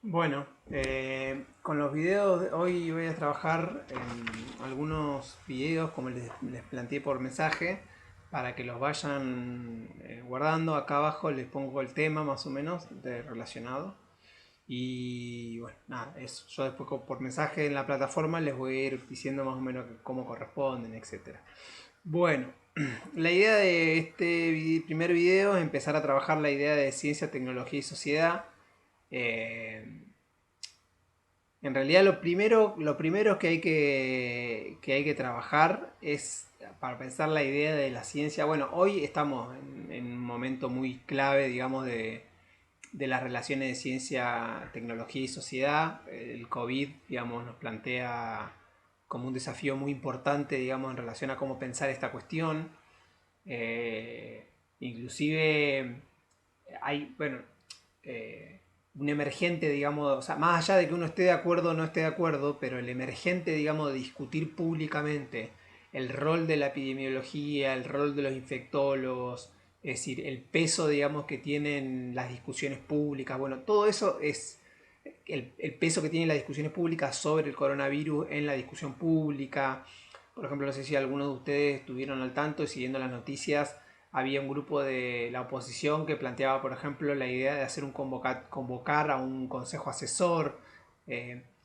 Bueno, con los videos hoy voy a trabajar en algunos videos como les planteé por mensaje para que los vayan guardando. Acá abajo les pongo el tema más o menos relacionado. Y bueno, nada, eso. Yo después por mensaje en la plataforma les voy a ir diciendo más o menos cómo corresponden, etcétera. Bueno, la idea de este primer video es empezar a trabajar la idea de ciencia, tecnología y sociedad. Eh, en realidad lo primero que hay que trabajar es para pensar la idea de la ciencia. Bueno, hoy estamos en un momento muy clave, digamos, de las relaciones de ciencia, tecnología y sociedad. El COVID, digamos, nos plantea como un desafío muy importante, digamos, en relación a cómo pensar esta cuestión. Eh, Inclusive hay, bueno, eh, un emergente, digamos, o sea, más allá de que uno esté de acuerdo o no esté de acuerdo, pero el emergente, digamos, de discutir públicamente el rol de la epidemiología, el rol de los infectólogos, es decir, el peso, digamos, que tienen las discusiones públicas, bueno, todo eso es el peso que tienen las discusiones públicas sobre el coronavirus en la discusión pública. Por ejemplo, no sé si algunos de ustedes estuvieron al tanto y siguiendo las noticias, había un grupo de la oposición que planteaba, por ejemplo, la idea de hacer convocar a un consejo asesor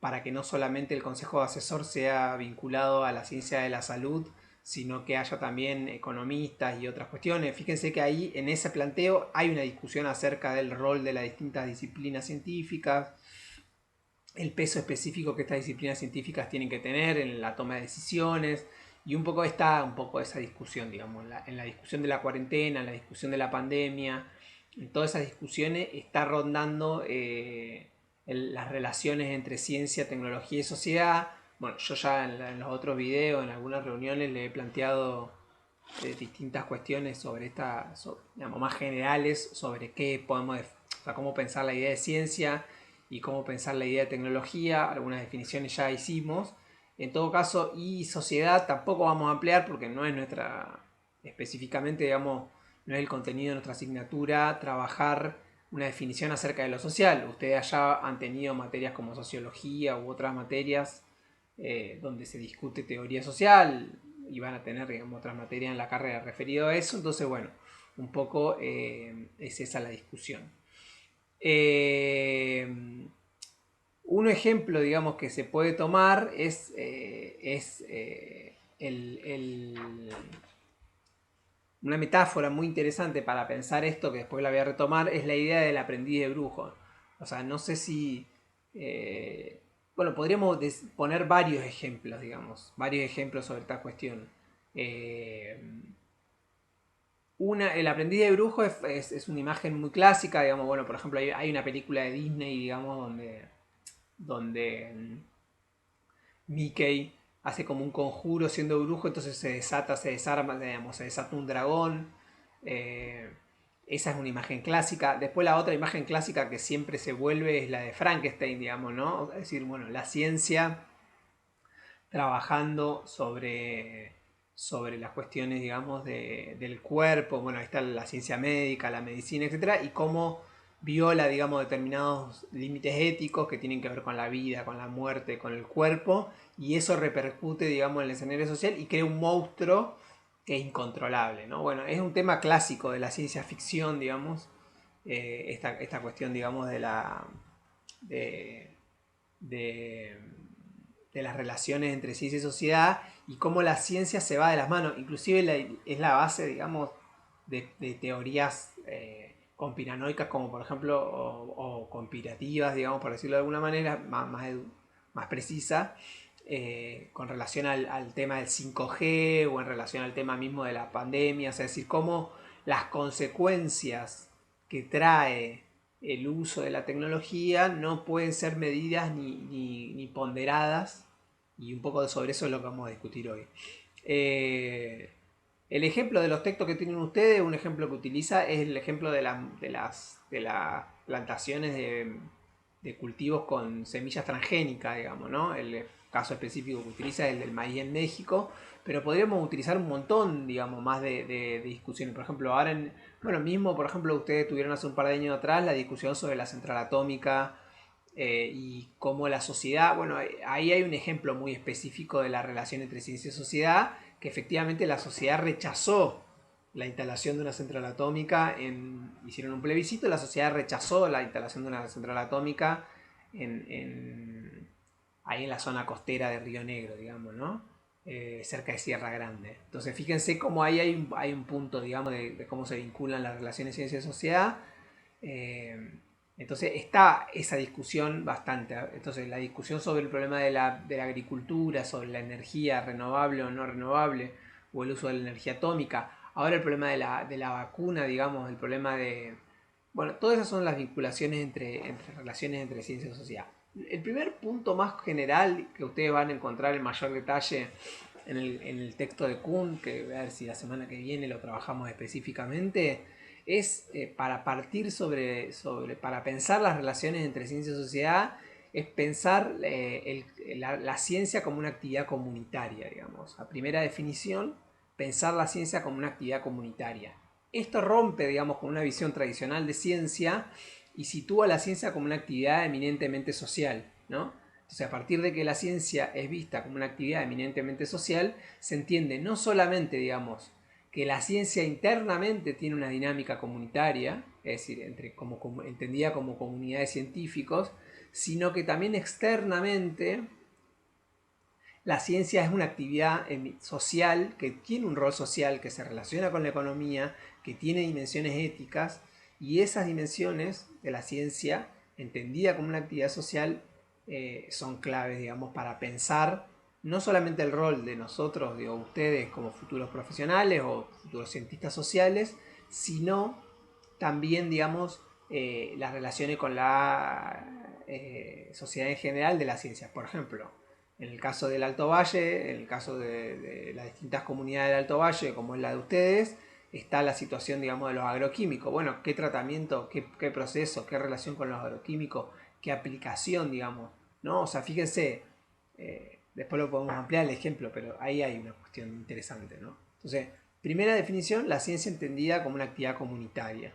para que no solamente el consejo asesor sea vinculado a la ciencia de la salud, sino que haya también economistas y otras cuestiones. Fíjense que ahí en ese planteo hay una discusión acerca del rol de las distintas disciplinas científicas, el peso específico que estas disciplinas científicas tienen que tener en la toma de decisiones. Y un poco está un poco esa discusión, digamos, en la discusión de la cuarentena, en la discusión de la pandemia, en todas esas discusiones está rondando las relaciones entre ciencia, tecnología y sociedad. Bueno, yo ya en los otros videos, en algunas reuniones, le he planteado distintas cuestiones sobre digamos, más generales, sobre qué podemos, o sea, cómo pensar la idea de ciencia y cómo pensar la idea de tecnología. Algunas definiciones ya hicimos. En todo caso, y sociedad tampoco vamos a ampliar porque no es nuestra, específicamente, digamos, no es el contenido de nuestra asignatura, trabajar una definición acerca de lo social. Ustedes allá han tenido materias como sociología u otras materias donde se discute teoría social y van a tener, digamos, otras materias en la carrera referido a eso. Entonces, bueno, un poco es esa la discusión. Eh, un ejemplo, digamos, que se puede tomar una metáfora muy interesante para pensar esto, que después la voy a retomar, es la idea del aprendiz de brujo. O sea, no sé si... bueno, podríamos poner varios ejemplos, digamos, varios ejemplos sobre esta cuestión. Eh, el aprendiz de brujo es una imagen muy clásica, digamos, bueno, por ejemplo, hay una película de Disney, digamos, donde Mickey hace como un conjuro siendo brujo, entonces se desata, se desarma, digamos, se desata un dragón. Eh, Esa es una imagen clásica. Después la otra imagen clásica que siempre se vuelve es la de Frankenstein, digamos, ¿no? Es decir, bueno, la ciencia trabajando sobre las cuestiones, digamos, del cuerpo. Bueno, ahí está la ciencia médica, la medicina, etcétera, y cómo viola, digamos, determinados límites éticos que tienen que ver con la vida, con la muerte, con el cuerpo, y eso repercute, digamos, en el escenario social y crea un monstruo que es incontrolable, ¿no? Bueno, es un tema clásico de la ciencia ficción, digamos, esta cuestión, digamos, de, de, de las relaciones entre ciencia y sociedad y cómo la ciencia se va de las manos. Inclusive es la base, digamos, de teorías conspiranoicas como por ejemplo, o conspirativas, digamos, por decirlo de alguna manera, más precisa, con relación al tema del 5G o en relación al tema mismo de la pandemia, es decir, cómo las consecuencias que trae el uso de la tecnología no pueden ser medidas ni ponderadas, y un poco sobre eso es lo que vamos a discutir hoy. Eh, el ejemplo de los textos que tienen ustedes, un ejemplo que utiliza es el ejemplo de las plantaciones de cultivos con semillas transgénicas, digamos, ¿no? El caso específico que utiliza es el del maíz en México, pero podríamos utilizar un montón, digamos, más de discusiones. Por ejemplo, ahora bueno, mismo, por ejemplo, ustedes tuvieron hace un par de años atrás la discusión sobre la central atómica y cómo la sociedad, bueno, ahí hay un ejemplo muy específico de la relación entre ciencia y sociedad, que efectivamente la sociedad rechazó la instalación de una central atómica, hicieron un plebiscito, la sociedad rechazó la instalación de una central atómica ahí en la zona costera de Río Negro, digamos, ¿no? Cerca de Sierra Grande. Entonces, fíjense cómo ahí hay un punto, digamos, de cómo se vinculan las relaciones ciencia y sociedad. Eh, entonces, está esa discusión bastante. Entonces, la discusión sobre el problema de la agricultura, sobre la energía renovable o no renovable, o el uso de la energía atómica. Ahora el problema de la vacuna, digamos, el problema de... Bueno, todas esas son las vinculaciones entre relaciones entre ciencia y sociedad. El primer punto más general que ustedes van a encontrar en mayor detalle en el texto de Kuhn, que voy a ver si la semana que viene lo trabajamos específicamente, es para partir para pensar las relaciones entre ciencia y sociedad, es pensar la ciencia como una actividad comunitaria, digamos. A primera definición, pensar la ciencia como una actividad comunitaria. Esto rompe, digamos, con una visión tradicional de ciencia y sitúa la ciencia como una actividad eminentemente social, ¿no? Entonces, a partir de que la ciencia es vista como una actividad eminentemente social, se entiende no solamente, digamos, que la ciencia internamente tiene una dinámica comunitaria, es decir, entendida como comunidad de científicos, sino que también externamente la ciencia es una actividad social que tiene un rol social, que se relaciona con la economía, que tiene dimensiones éticas, y esas dimensiones de la ciencia, entendida como una actividad social, son claves, digamos, para pensar no solamente el rol de nosotros, digo, ustedes como futuros profesionales o futuros cientistas sociales, sino también, digamos, las relaciones con la sociedad en general de la ciencia. Por ejemplo, en el caso del Alto Valle, en el caso de las distintas comunidades del Alto Valle, como es la de ustedes, está la situación, digamos, de los agroquímicos. Bueno, qué tratamiento, qué proceso, qué relación con los agroquímicos, qué aplicación, digamos, ¿no? O sea, fíjense, después lo podemos ampliar el ejemplo, pero ahí hay una cuestión interesante, ¿no? Entonces, primera definición, la ciencia entendida como una actividad comunitaria.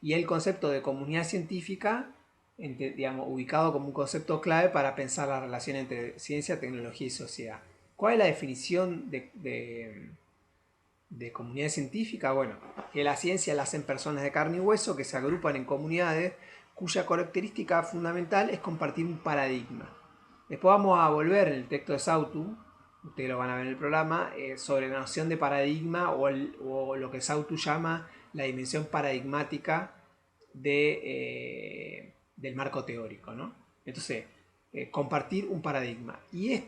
Y el concepto de comunidad científica, digamos, ubicado como un concepto clave para pensar la relación entre ciencia, tecnología y sociedad. ¿Cuál es la definición de comunidad científica? Bueno, que la ciencia la hacen personas de carne y hueso que se agrupan en comunidades cuya característica fundamental es compartir un paradigma. Después vamos a volver en el texto de Sautu, ustedes lo van a ver en el programa, sobre la noción de paradigma o lo que Sautu llama la dimensión paradigmática del marco teórico, ¿no? Entonces, compartir un paradigma. Y es,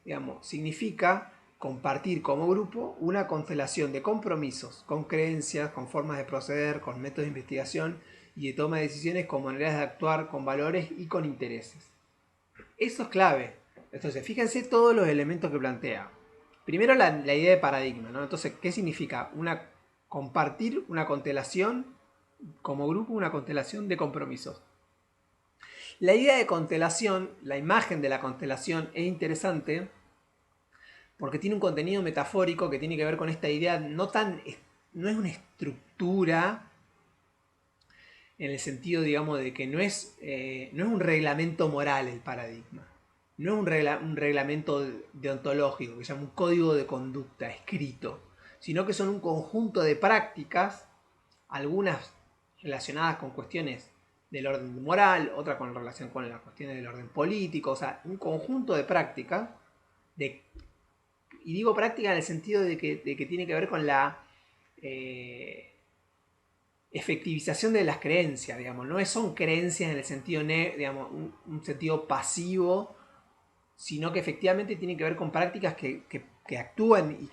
digamos, significa compartir como grupo una constelación de compromisos, con creencias, con formas de proceder, con métodos de investigación y de toma de decisiones, con maneras de actuar, con valores y con intereses. Eso es clave. Entonces, fíjense todos los elementos que plantea. Primero la idea de paradigma, ¿no? Entonces, ¿qué significa? Compartir una constelación, como grupo, una constelación de compromisos. La idea de constelación, la imagen de la constelación es interesante porque tiene un contenido metafórico que tiene que ver con esta idea, no es una estructura en el sentido, digamos, de que no es un reglamento moral el paradigma, no es un reglamento deontológico, que se llama un código de conducta escrito, sino que son un conjunto de prácticas, algunas relacionadas con cuestiones del orden moral, otras con relación con las cuestiones del orden político, o sea, un conjunto de prácticas, y digo práctica en el sentido de que tiene que ver con la efectivización de las creencias, digamos, no son creencias en el sentido, digamos, un sentido pasivo, sino que efectivamente tiene que ver con prácticas que actúan y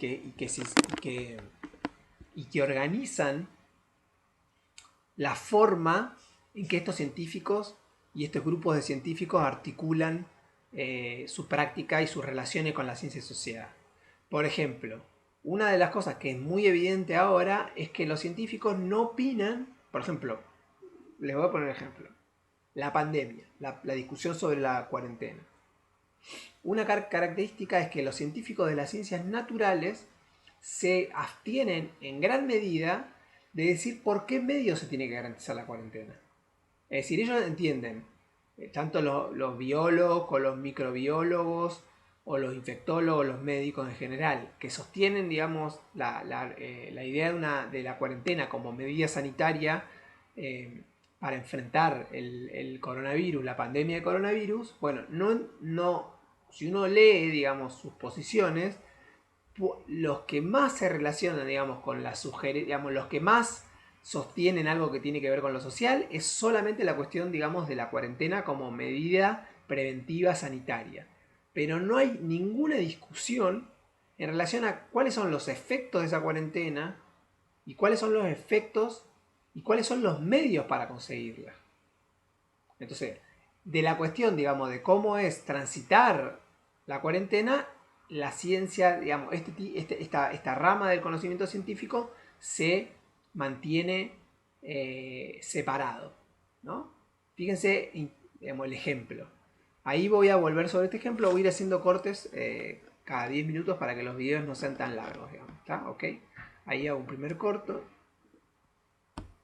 que organizan la forma en que estos científicos y estos grupos de científicos articulan su práctica y sus relaciones con la ciencia y sociedad. Por ejemplo, una de las cosas que es muy evidente ahora es que los científicos no opinan, por ejemplo, les voy a poner un ejemplo, la pandemia, la discusión sobre la cuarentena. Una característica es que los científicos de las ciencias naturales se abstienen en gran medida de decir por qué medios se tiene que garantizar la cuarentena. Es decir, ellos entienden, tanto los biólogos, con los microbiólogos o los infectólogos, los médicos en general, que sostienen, digamos, la idea de la cuarentena como medida sanitaria para enfrentar el coronavirus, la pandemia de coronavirus. Bueno, si uno lee, digamos, sus posiciones, los que más se relacionan, digamos, con la sugerencia, digamos, los que más sostienen algo que tiene que ver con lo social, es solamente la cuestión, digamos, de la cuarentena como medida preventiva sanitaria. Pero no hay ninguna discusión en relación a cuáles son los efectos de esa cuarentena y cuáles son los efectos y cuáles son los medios para conseguirla. Entonces, de la cuestión, digamos, de cómo es transitar la cuarentena, la ciencia, digamos, esta rama del conocimiento científico se mantiene separado, ¿no? Fíjense, digamos, el ejemplo. Ahí voy a volver sobre este ejemplo, voy a ir haciendo cortes cada 10 minutos para que los videos no sean tan largos, digamos, ¿está? ¿Ok? Ahí hago un primer corto.